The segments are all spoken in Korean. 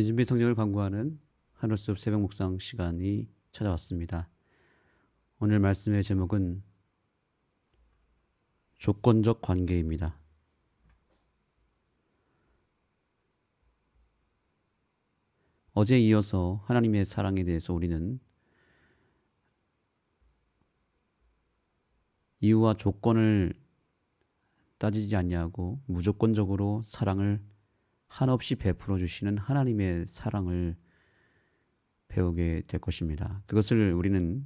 준비 성경을 강구하는 하늘숲 새벽 묵상 시간이 찾아왔습니다. 오늘 말씀의 제목은 조건적 관계입니다. 어제에 이어서 하나님의 사랑에 대해서 우리는 이유와 조건을 따지지 아니하고 무조건적으로 사랑을 한없이 베풀어 주시는 하나님의 사랑을 배우게 될 것입니다. 그것을 우리는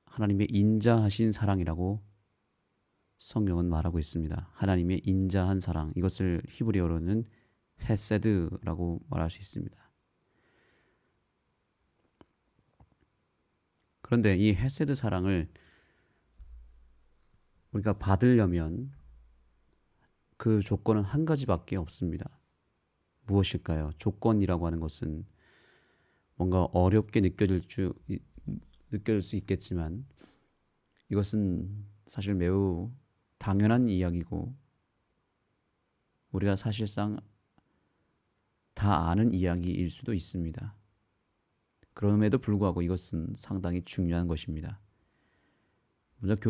하나님의 인자하신 사랑이라고 성경은 말하고 있습니다. 하나님의 인자한 사랑, 이것을 히브리어로는 헤세드라고 말할 수 있습니다. 그런데 이 헤세드 사랑을 우리가 받으려면 그 조건은 한 가지밖에 없습니다. 무엇일까요? 조건이라고 하는 것은 뭔가 어렵게 느껴질 수 있겠지만 이것은 사실 매우 당연한 이야기고 우리가 사실상 다 아는 이야기일 수도 있습니다. 그럼에도 불구하고 이것은 상당히 중요한 것입니다.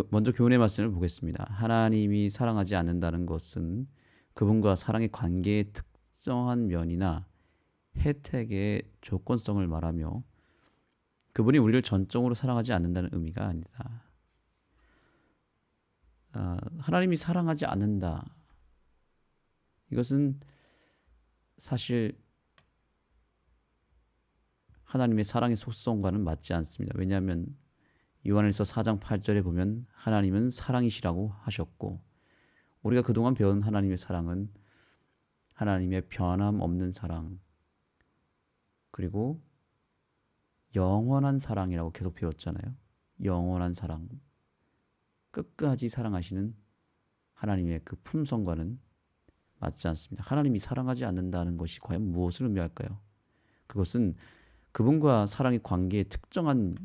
먼저 교훈의 말씀을 보겠습니다. 하나님이 사랑하지 않는다는 것은 그분과 사랑의 관계의 특정한 면이나 혜택의 조건성을 말하며 그분이 우리를 전적으로 사랑하지 않는다는 의미가 아니다. 하나님이 사랑하지 않는다. 이것은 사실 하나님의 사랑의 속성과는 맞지 않습니다. 왜냐하면 요한일서 4장 8절에 보면 하나님은 사랑이시라고 하셨고 우리가 그동안 배운 하나님의 사랑은 하나님의 변함없는 사랑 그리고 영원한 사랑이라고 계속 배웠잖아요. 영원한 사랑, 끝까지 사랑하시는 하나님의 그 품성과는 맞지 않습니다. 하나님이 사랑하지 않는다는 것이 과연 무엇을 의미할까요? 그것은 그분과 사랑의 관계에 특정한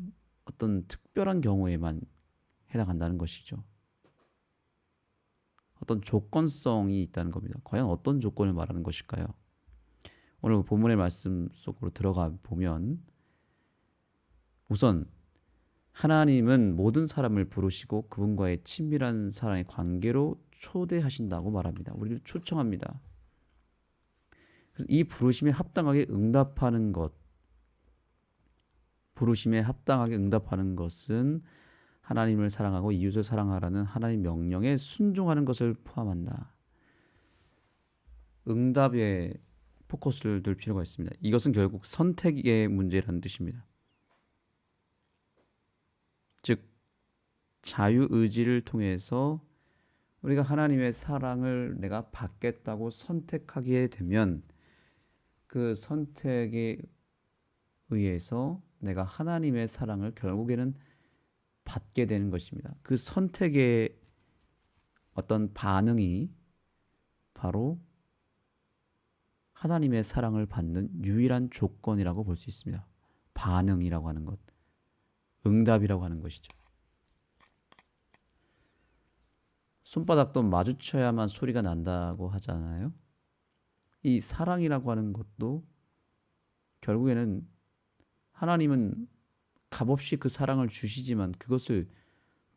어떤 특별한 경우에만 해당한다는 것이죠. 어떤 조건성이 있다는 겁니다. 과연 어떤 조건을 말하는 것일까요? 오늘 본문의 말씀 속으로 들어가 보면 우선 하나님은 모든 사람을 부르시고 그분과의 친밀한 사랑의 관계로 초대하신다고 말합니다. 우리를 초청합니다. 그래서 이 부르심에 합당하게 응답하는 것, 부르심에 합당하게 응답하는 것은 하나님을 사랑하고 이웃을 사랑하라는 하나님 명령에 순종하는 것을 포함한다. 응답에 포커스를 둘 필요가 있습니다. 이것은 결국 선택의 문제라는 뜻입니다. 즉 자유의지를 통해서 우리가 하나님의 사랑을 내가 받겠다고 선택하게 되면 그 선택에 의해서 내가 하나님의 사랑을 결국에는 받게 되는 것입니다. 그 선택의 어떤 반응이 바로 하나님의 사랑을 받는 유일한 조건이라고 볼 수 있습니다. 반응이라고 하는 것, 응답이라고 하는 것이죠. 손바닥도 마주쳐야만 소리가 난다고 하잖아요. 이 사랑이라고 하는 것도 결국에는 하나님은 값없이 그 사랑을 주시지만 그것을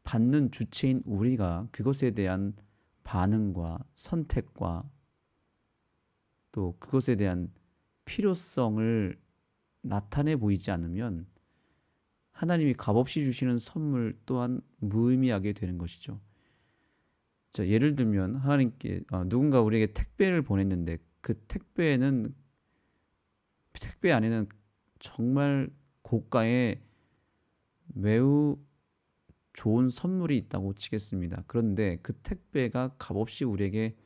받는 주체인 우리가 그것에 대한 반응과 선택과 또 그것에 대한 필요성을 나타내 보이지 않으면 하나님이 값없이 주시는 선물 또한 무의미하게 되는 것이죠. 자, 예를 들면 하나님께 누군가 우리에게 택배를 보냈는데 그 택배 안에는 정말 고가의 매우 좋은 선물이 있다고 치겠습니다. 그런데 그 택배가 값없이 우리에게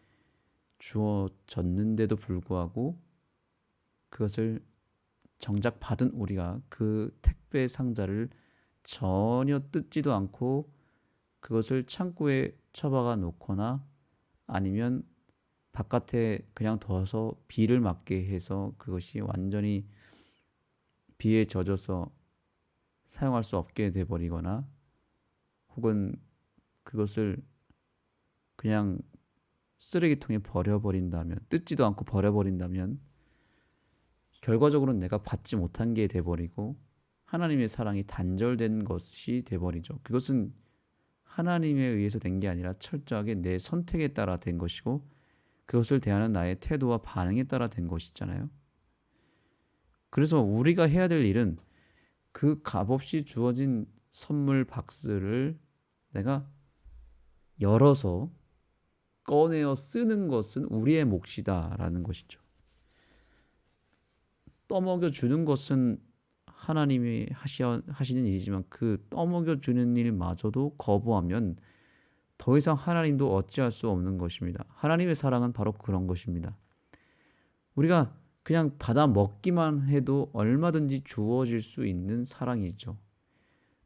주어졌는데도 불구하고 그것을 정작 받은 우리가 그 택배 상자를 전혀 뜯지도 않고 그것을 창고에 처박아 놓거나 아니면 바깥에 그냥 둬서 비를 맞게 해서 그것이 완전히 비에 젖어서 사용할 수 없게 돼버리거나 혹은 그것을 그냥 쓰레기통에 버려버린다면, 뜯지도 않고 버려버린다면 결과적으로는 내가 받지 못한 게 돼버리고 하나님의 사랑이 단절된 것이 돼버리죠. 그것은 하나님에 의해서 된 게 아니라 철저하게 내 선택에 따라 된 것이고 그것을 대하는 나의 태도와 반응에 따라 된 것이잖아요. 그래서 우리가 해야 될 일은 그 값없이 주어진 선물 박스를 내가 열어서 꺼내어 쓰는 것은 우리의 몫이다라는 것이죠. 떠먹여 주는 것은 하나님이 하시는 일이지만 그 떠먹여 주는 일마저도 거부하면 더 이상 하나님도 어찌할 수 없는 것입니다. 하나님의 사랑은 바로 그런 것입니다. 우리가 그냥 받아 먹기만 해도 얼마든지 주어질 수 있는 사랑이죠.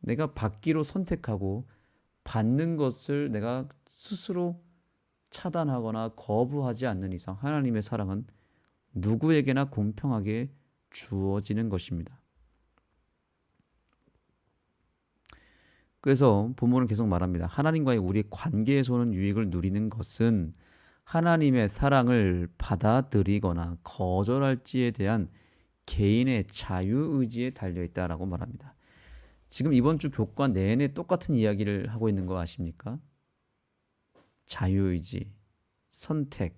내가 받기로 선택하고 받는 것을 내가 스스로 차단하거나 거부하지 않는 이상 하나님의 사랑은 누구에게나 공평하게 주어지는 것입니다. 그래서 본문은 계속 말합니다. 하나님과의 우리의 관계에서는 유익을 누리는 것은 하나님의 사랑을 받아들이거나 거절할지에 대한 개인의 자유의지에 달려있다라고 말합니다. 지금 이번 주 교과 내내 똑같은 이야기를 하고 있는 거 아십니까? 자유의지, 선택.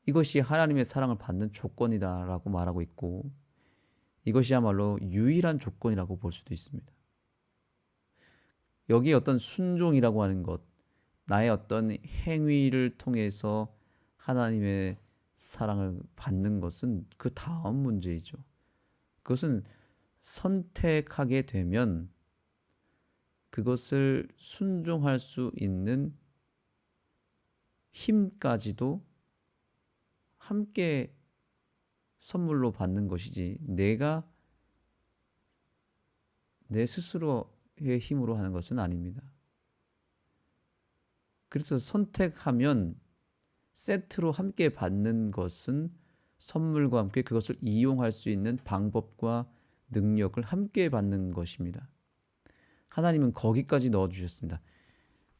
이것이 하나님의 사랑을 받는 조건이다라고 말하고 있고 이것이야말로 유일한 조건이라고 볼 수도 있습니다. 여기에 어떤 순종이라고 하는 것, 나의 어떤 행위를 통해서 하나님의 사랑을 받는 것은 그 다음 문제이죠. 그것은 선택하게 되면 그것을 순종할 수 있는 힘까지도 함께 선물로 받는 것이지 내가 내 스스로의 힘으로 하는 것은 아닙니다. 그래서 선택하면 세트로 함께 받는 것은 선물과 함께 그것을 이용할 수 있는 방법과 능력을 함께 받는 것입니다. 하나님은 거기까지 넣어주셨습니다.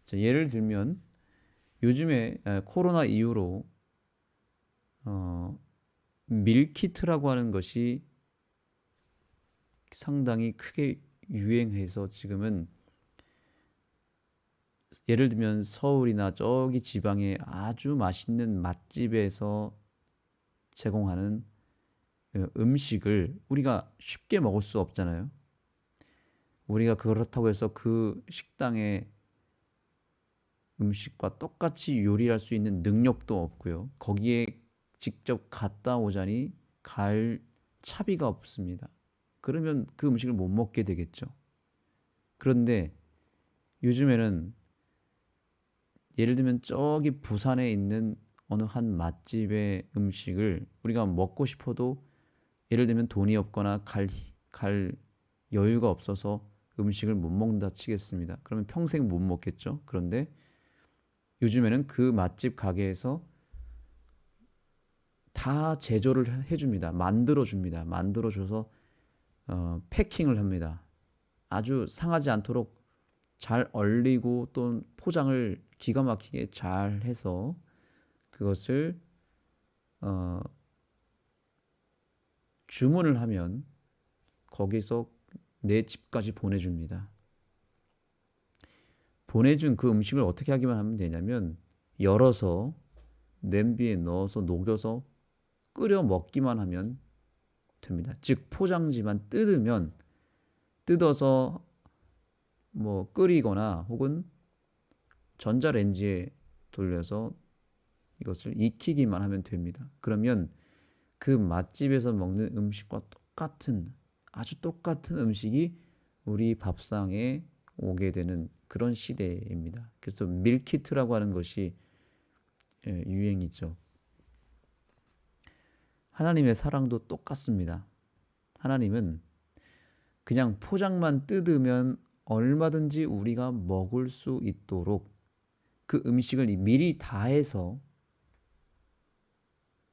자, 예를 들면 요즘에 코로나 이후로 밀키트라고 하는 것이 상당히 크게 유행해서 지금은 예를 들면 서울이나 저기 지방의 아주 맛있는 맛집에서 제공하는 음식을 우리가 쉽게 먹을 수 없잖아요. 우리가 그렇다고 해서 그 식당의 음식과 똑같이 요리할 수 있는 능력도 없고요. 거기에 직접 갔다 오자니 갈 차비가 없습니다. 그러면 그 음식을 못 먹게 되겠죠. 그런데 요즘에는 예를 들면 저기 부산에 있는 어느 한 맛집의 음식을 우리가 먹고 싶어도 예를 들면 돈이 없거나 갈 여유가 없어서 음식을 못 먹는다 치겠습니다. 그러면 평생 못 먹겠죠. 그런데 요즘에는 그 맛집 가게에서 다 제조를 해줍니다. 만들어줍니다. 만들어줘서 패킹을 합니다. 아주 상하지 않도록 잘 얼리고 또 포장을 기가 막히게 잘 해서 그것을 주문을 하면 거기서 내 집까지 보내줍니다. 보내준 그 음식을 어떻게 하기만 하면 되냐면 열어서 냄비에 넣어서 녹여서 끓여 먹기만 하면 됩니다. 즉 포장지만 뜯어서 뭐 끓이거나 혹은 전자레인지에 돌려서 이것을 익히기만 하면 됩니다. 그러면 그 맛집에서 먹는 음식과 아주 똑같은 음식이 우리 밥상에 오게 되는 그런 시대입니다. 그래서 밀키트라고 하는 것이 유행이죠. 하나님의 사랑도 똑같습니다. 하나님은 그냥 포장만 뜯으면 얼마든지 우리가 먹을 수 있도록 그 음식을 미리 다 해서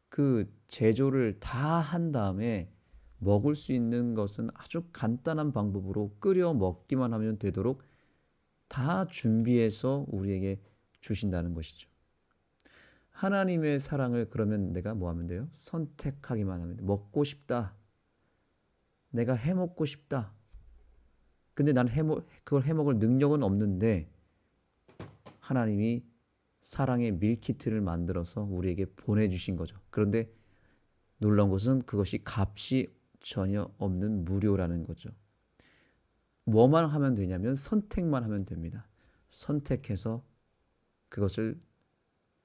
그 제조를 다 한 다음에 먹을 수 있는 것은 아주 간단한 방법으로 끓여 먹기만 하면 되도록 다 준비해서 우리에게 주신다는 것이죠. 하나님의 사랑을 그러면 내가 뭐 하면 돼요? 선택하기만 하면 돼. 먹고 싶다. 내가 해먹고 싶다. 근데 난 그걸 해먹을 능력은 없는데 하나님이 사랑의 밀키트를 만들어서 우리에게 보내주신 거죠. 그런데 놀라운 것은 그것이 값이 전혀 없는 무료라는 거죠. 뭐만 하면 되냐면 선택만 하면 됩니다. 선택해서 그것을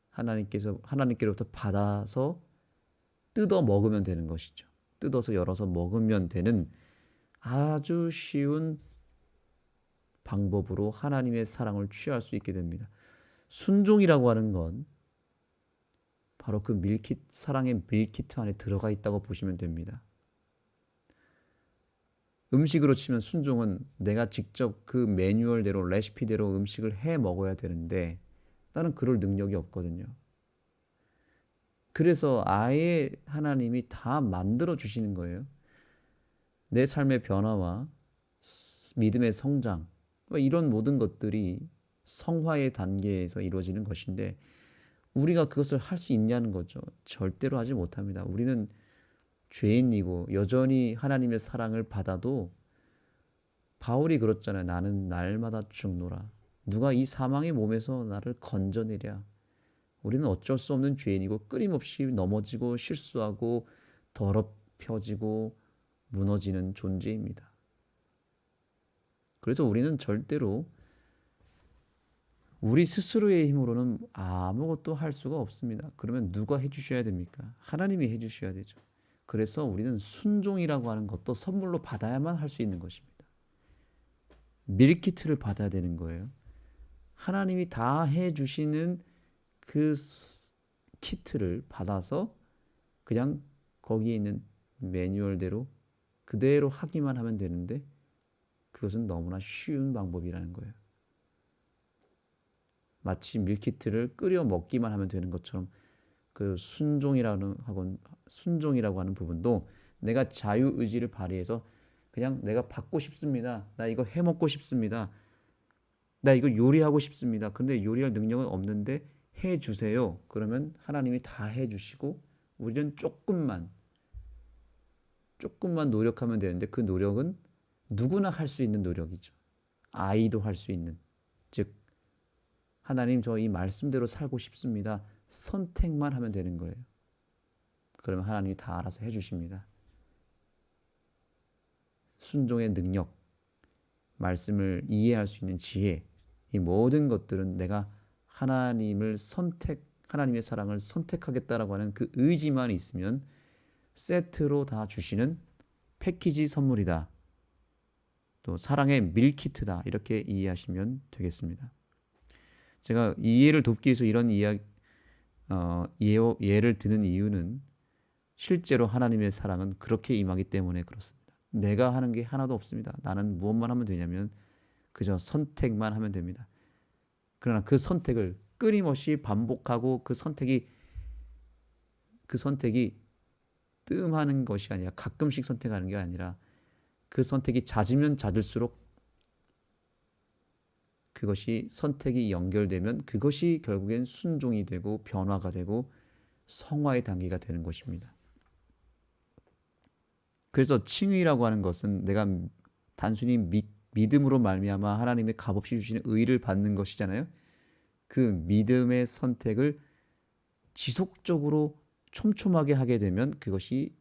하나님께로부터 받아서 뜯어 먹으면 되는 것이죠. 뜯어서 열어서 먹으면 되는 아주 쉬운 방법으로 하나님의 사랑을 취할 수 있게 됩니다. 순종이라고 하는 건 바로 그 사랑의 밀키트 안에 들어가 있다고 보시면 됩니다. 음식으로 치면 순종은 내가 직접 그 매뉴얼대로 레시피대로 음식을 해 먹어야 되는데 나는 그럴 능력이 없거든요. 그래서 아예 하나님이 다 만들어 주시는 거예요. 내 삶의 변화와 믿음의 성장, 이런 모든 것들이 성화의 단계에서 이루어지는 것인데 우리가 그것을 할 수 있냐는 거죠. 절대로 하지 못합니다. 우리는 죄인이고 여전히 하나님의 사랑을 받아도 바울이 그렇잖아요. 나는 날마다 죽노라. 누가 이 사망의 몸에서 나를 건져내랴. 우리는 어쩔 수 없는 죄인이고 끊임없이 넘어지고 실수하고 더럽혀지고 무너지는 존재입니다. 그래서 우리는 절대로 우리 스스로의 힘으로는 아무것도 할 수가 없습니다. 그러면 누가 해주셔야 됩니까? 하나님이 해주셔야 되죠. 그래서 우리는 순종이라고 하는 것도 선물로 받아야만 할 수 있는 것입니다. 밀키트를 받아야 되는 거예요. 하나님이 다 해주시는 그 키트를 받아서 그냥 거기에 있는 매뉴얼대로 그대로 하기만 하면 되는데 그것은 너무나 쉬운 방법이라는 거예요. 마치 밀키트를 끓여 먹기만 하면 되는 것처럼 그 순종이라고 하는 부분도 내가 자유의지를 발휘해서 그냥 내가 받고 싶습니다. 나 이거 해 먹고 싶습니다. 나 이거 요리하고 싶습니다. 근데 요리할 능력은 없는데 해 주세요. 그러면 하나님이 다 해 주시고 우리는 조금만 노력하면 되는데 그 노력은 누구나 할 수 있는 노력이죠. 아이도 할 수 있는. 즉 하나님 저 이 말씀대로 살고 싶습니다. 선택만 하면 되는 거예요. 그러면 하나님이 다 알아서 해주십니다. 순종의 능력, 말씀을 이해할 수 있는 지혜, 이 모든 것들은 내가 하나님의 사랑을 선택하겠다라고 하는 그 의지만 있으면 세트로 다 주시는 패키지 선물이다. 또 사랑의 밀키트다. 이렇게 이해하시면 되겠습니다. 제가 이해를 돕기 위해서 이런 예를 드는 이유는 실제로 하나님의 사랑은 그렇게 임하기 때문에 그렇습니다. 내가 하는 게 하나도 없습니다. 나는 무엇만 하면 되냐면 그저 선택만 하면 됩니다. 그러나 그 선택을 끊임없이 반복하고 그 선택이 뜸하는 것이 아니라 가끔씩 선택하는 게 아니라 그 선택이 잦으면 잦을수록 그것이 선택이 연결되면 그것이 결국엔 순종이 되고 변화가 되고 성화의 단계가 되는 것입니다. 그래서 칭의라고 하는 것은 내가 단순히 믿음으로 말미암아 하나님의 값없이 주시는 의를 받는 것이잖아요. 그 믿음의 선택을 지속적으로 촘촘하게 하게 되면 그것이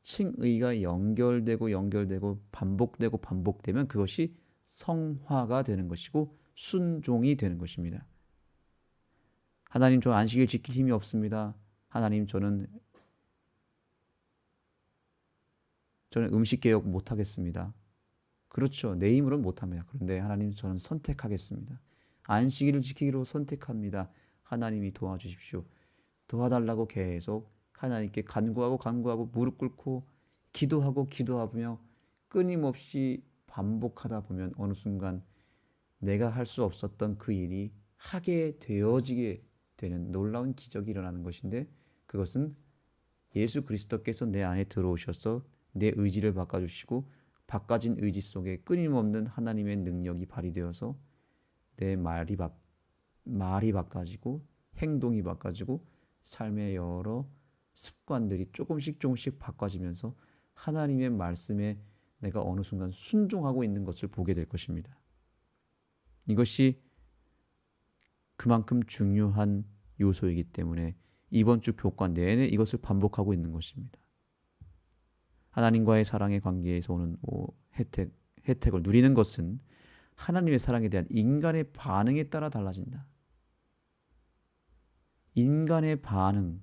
칭의가 연결되고 반복되면 그것이 성화가 되는 것이고 순종이 되는 것입니다. 하나님 저 안식일 지킬 힘이 없습니다. 하나님 저는 음식 개혁 못하겠습니다. 그렇죠. 내 힘으로는 못합니다. 그런데 하나님 저는 선택하겠습니다. 안식일을 지키기로 선택합니다. 하나님이 도와주십시오. 도와달라고 계속 하나님께 간구하고 무릎 꿇고 기도하며 끊임없이 반복하다 보면 어느 순간 내가 할 수 없었던 그 일이 하게 되어지게 되는 놀라운 기적이 일어나는 것인데 그것은 예수 그리스도께서 내 안에 들어오셔서 내 의지를 바꿔주시고 바꿔진 의지 속에 끊임없는 하나님의 능력이 발휘되어서 내 말이 바꿔지고 행동이 바꿔지고 삶의 여러 습관들이 조금씩 바꿔지면서 하나님의 말씀에 내가 어느 순간 순종하고 있는 것을 보게 될 것입니다. 이것이 그만큼 중요한 요소이기 때문에 이번 주 교과 내내 이것을 반복하고 있는 것입니다. 하나님과의 사랑의 관계에서 오는 혜택을 누리는 것은 하나님의 사랑에 대한 인간의 반응에 따라 달라진다. 인간의 반응,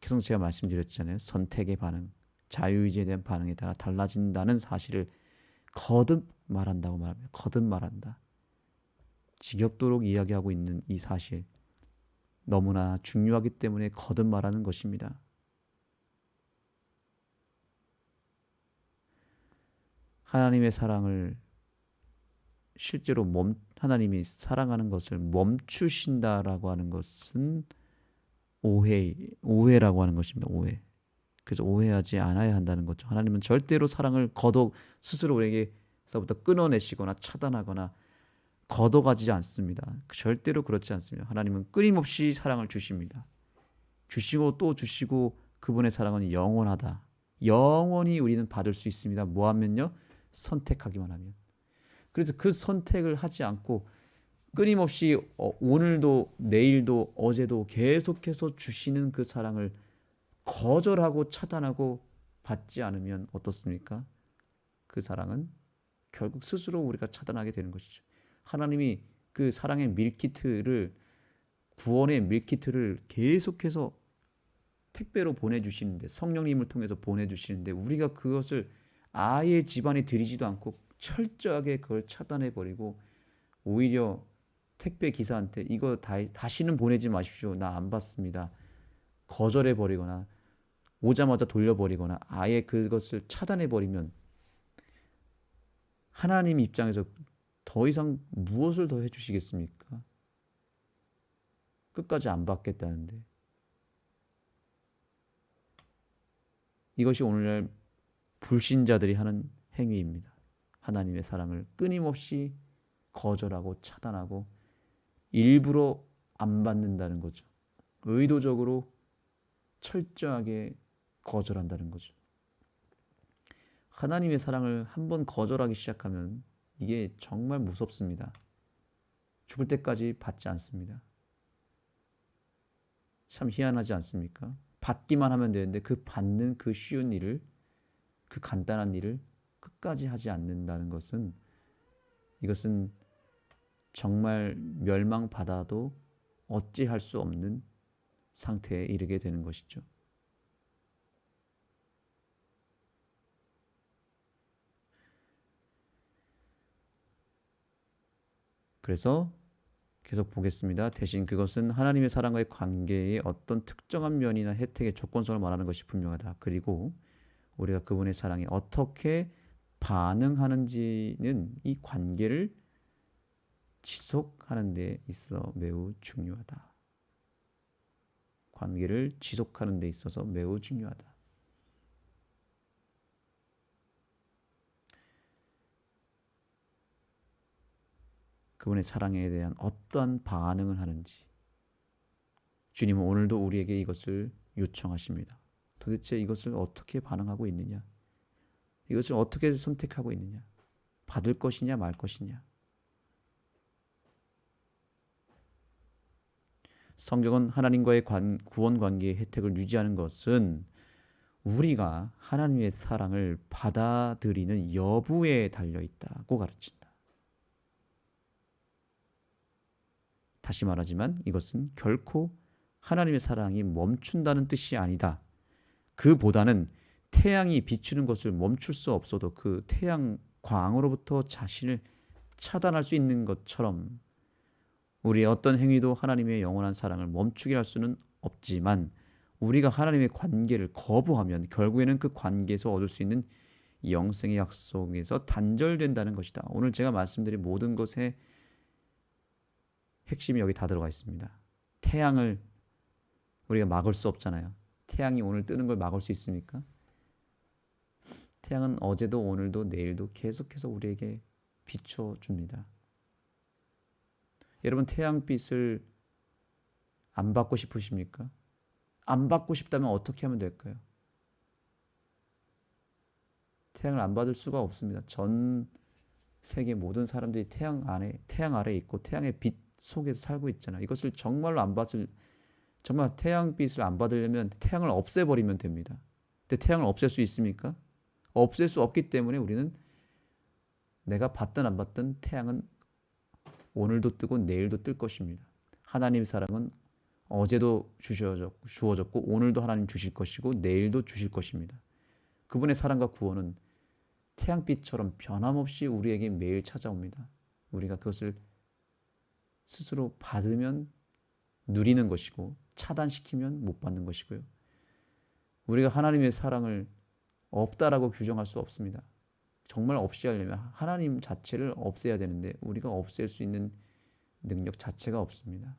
계속 제가 말씀드렸잖아요. 선택의 반응, 자유의지에 대한 반응에 따라 달라진다는 사실을 거듭 말한다고 말합니다. 거듭 말한다. 지겹도록 이야기하고 있는 이 사실, 너무나 중요하기 때문에 거듭 말하는 것입니다. 하나님의 사랑을 실제로 하나님이 사랑하는 것을 멈추신다라고 하는 것은 오해라고 하는 것입니다. 오해. 그래서 오해하지 않아야 한다는 거죠. 하나님은 절대로 사랑을 스스로 우리에게서부터 끊어내시거나 차단하거나 걷어가지 않습니다. 절대로 그렇지 않습니다. 하나님은 끊임없이 사랑을 주십니다. 주시고 또 주시고 그분의 사랑은 영원하다. 영원히 우리는 받을 수 있습니다. 뭐 하면요? 선택하기만 하면. 그래서 그 선택을 하지 않고 끊임없이 오늘도 내일도 어제도 계속해서 주시는 그 사랑을 거절하고 차단하고 받지 않으면 어떻습니까? 그 사랑은 결국 스스로 우리가 차단하게 되는 것이죠. 하나님이 그 사랑의 밀키트를, 구원의 밀키트를 계속해서 택배로 보내주시는데, 성령님을 통해서 보내주시는데 우리가 그것을 아예 집안에 들이지도 않고 철저하게 그걸 차단해버리고 오히려 택배 기사한테 이거 다시는 보내지 마십시오. 나 안 받습니다. 거절해버리거나 오자마자 돌려버리거나 아예 그것을 차단해버리면 하나님 입장에서 더 이상 무엇을 더 해주시겠습니까? 끝까지 안 받겠다는데. 이것이 오늘날 불신자들이 하는 행위입니다. 하나님의 사랑을 끊임없이 거절하고 차단하고 일부러 안 받는다는 거죠. 의도적으로 철저하게 거절한다는 거죠. 하나님의 사랑을 한번 거절하기 시작하면 이게 정말 무섭습니다. 죽을 때까지 받지 않습니다. 참 희한하지 않습니까? 받기만 하면 되는데 그 받는 그 쉬운 일을, 그 간단한 일을 끝까지 하지 않는다는 것은, 이것은 정말 멸망받아도 어찌할 수 없는 상태에 이르게 되는 것이죠. 그래서 계속 보겠습니다. 대신 그것은 하나님의 사랑과의 관계의 어떤 특정한 면이나 혜택의 조건성을 말하는 것이 분명하다. 그리고 우리가 그분의 사랑에 어떻게 반응하는지는 이 관계를 지속하는 데 있어 매우 중요하다. 관계를 지속하는 데 있어서 매우 중요하다. 그분의 사랑에 대한 어떠한 반응을 하는지, 주님은 오늘도 우리에게 이것을 요청하십니다. 도대체 이것을 어떻게 반응하고 있느냐? 이것을 어떻게 선택하고 있느냐? 받을 것이냐 말 것이냐? 성경은 하나님과의 구원 관계의 혜택을 유지하는 것은 우리가 하나님의 사랑을 받아들이는 여부에 달려 있다고 가르친다. 다시 말하지만 이것은 결코 하나님의 사랑이 멈춘다는 뜻이 아니다. 그보다는 태양이 비추는 것을 멈출 수 없어도 그 태양 광으로부터 자신을 차단할 수 있는 것처럼 우리의 어떤 행위도 하나님의 영원한 사랑을 멈추게 할 수는 없지만, 우리가 하나님의 관계를 거부하면 결국에는 그 관계에서 얻을 수 있는 영생의 약속에서 단절된다는 것이다. 오늘 제가 말씀드린 모든 것의 핵심이 여기 다 들어가 있습니다. 태양을 우리가 막을 수 없잖아요. 태양이 오늘 뜨는 걸 막을 수 있습니까? 태양은 어제도 오늘도 내일도 계속해서 우리에게 비춰줍니다. 여러분, 태양빛을 안 받고 싶으십니까? 안 받고 싶다면 어떻게 하면 될까요? 태양을 안 받을 수가 없습니다. 전 세계 모든 사람들이 태양 아래에 있고 태양의 빛 속에서 살고 있잖아요. 이것을 정말로 안 받을 정말 태양빛을 안 받으려면 태양을 없애버리면 됩니다. 근데 태양을 없앨 수 있습니까? 없앨 수 없기 때문에 우리는 내가 받든 안 받든 태양은 오늘도 뜨고 내일도 뜰 것입니다. 하나님의 사랑은 어제도 주어졌고 오늘도 하나님 주실 것이고 내일도 주실 것입니다. 그분의 사랑과 구원은 태양빛처럼 변함없이 우리에게 매일 찾아옵니다. 우리가 그것을 스스로 받으면 누리는 것이고 차단시키면 못 받는 것이고요. 우리가 하나님의 사랑을 없다라고 규정할 수 없습니다. 정말 없이 하려면 하나님 자체를 없애야 되는데 우리가 없앨 수 있는 능력 자체가 없습니다.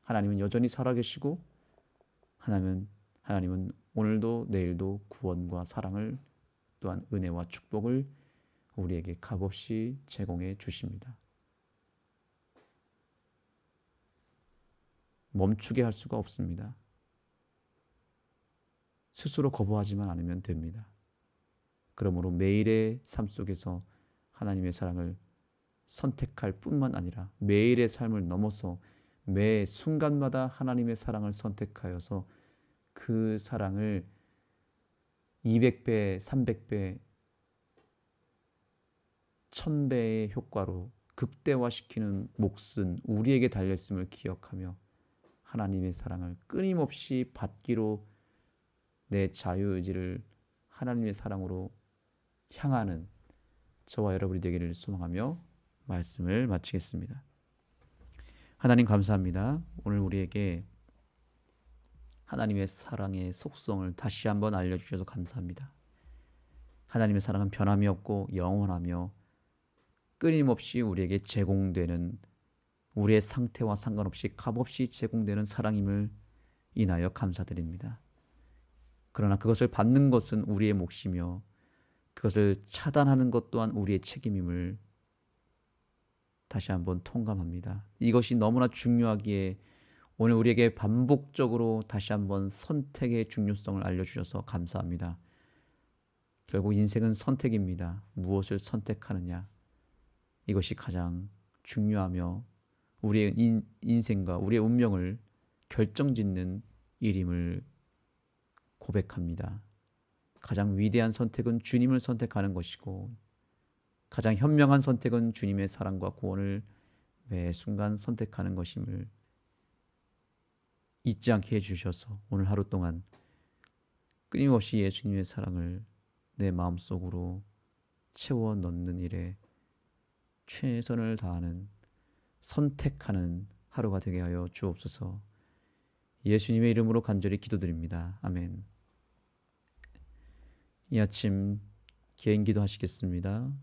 하나님은 여전히 살아계시고 하나님은 오늘도 내일도 구원과 사랑을 또한 은혜와 축복을 우리에게 값없이 제공해 주십니다. 멈추게 할 수가 없습니다. 스스로 거부하지만 않으면 됩니다. 그러므로 매일의 삶 속에서 하나님의 사랑을 선택할 뿐만 아니라 매일의 삶을 넘어서 매 순간마다 하나님의 사랑을 선택하여서 그 사랑을 200배, 300배, 1000배의 효과로 극대화시키는 몫은 우리에게 달려있음을 기억하며 하나님의 사랑을 끊임없이 받기로 내 자유의지를 하나님의 사랑으로 향하는 저와 여러분이 되기를 소망하며 말씀을 마치겠습니다. 하나님 감사합니다. 오늘 우리에게 하나님의 사랑의 속성을 다시 한번 알려주셔서 감사합니다. 하나님의 사랑은 변함이 없고 영원하며 끊임없이 우리에게 제공되는 우리의 상태와 상관없이 값없이 제공되는 사랑임을 인하여 감사드립니다. 그러나 그것을 받는 것은 우리의 몫이며 그것을 차단하는 것 또한 우리의 책임임을 다시 한번 통감합니다. 이것이 너무나 중요하기에 오늘 우리에게 반복적으로 다시 한번 선택의 중요성을 알려주셔서 감사합니다. 결국 인생은 선택입니다. 무엇을 선택하느냐 이것이 가장 중요하며 우리의 인생과 우리의 운명을 결정짓는 일임을 고백합니다. 가장 위대한 선택은 주님을 선택하는 것이고 가장 현명한 선택은 주님의 사랑과 구원을 매 순간 선택하는 것임을 잊지 않게 해주셔서 오늘 하루 동안 끊임없이 예수님의 사랑을 내 마음속으로 채워 넣는 일에 최선을 다하는 선택하는 하루가 되게 하여 주옵소서. 예수님의 이름으로 간절히 기도드립니다. 아멘. 이 아침 개인 기도하시겠습니다.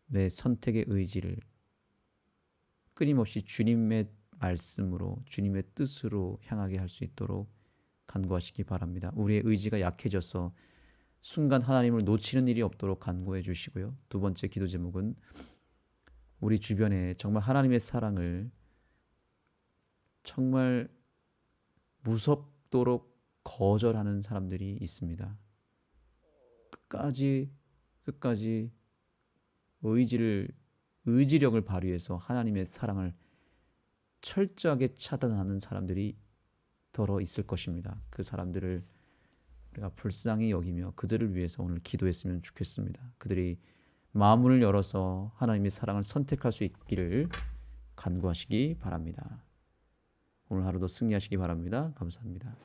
내 선택의 의지를 끊임없이 주님의 말씀으로 주님의 뜻으로 향하게 할 수 있도록 간구하시기 바랍니다. 우리의 의지가 약해져서 순간 하나님을 놓치는 일이 없도록 간구해 주시고요. 두 번째 기도 제목은 우리 주변에 정말 하나님의 사랑을 정말 무섭도록 거절하는 사람들이 있습니다. 끝까지 의지력을 발휘해서 하나님의 사랑을 철저하게 차단하는 사람들이 더러 있을 것입니다. 그 사람들을 우리가 불쌍히 여기며 그들을 위해서 오늘 기도했으면 좋겠습니다. 그들이 마음을 열어서 하나님의 사랑을 선택할 수 있기를 간구하시기 바랍니다. 오늘 하루도 승리하시기 바랍니다. 감사합니다.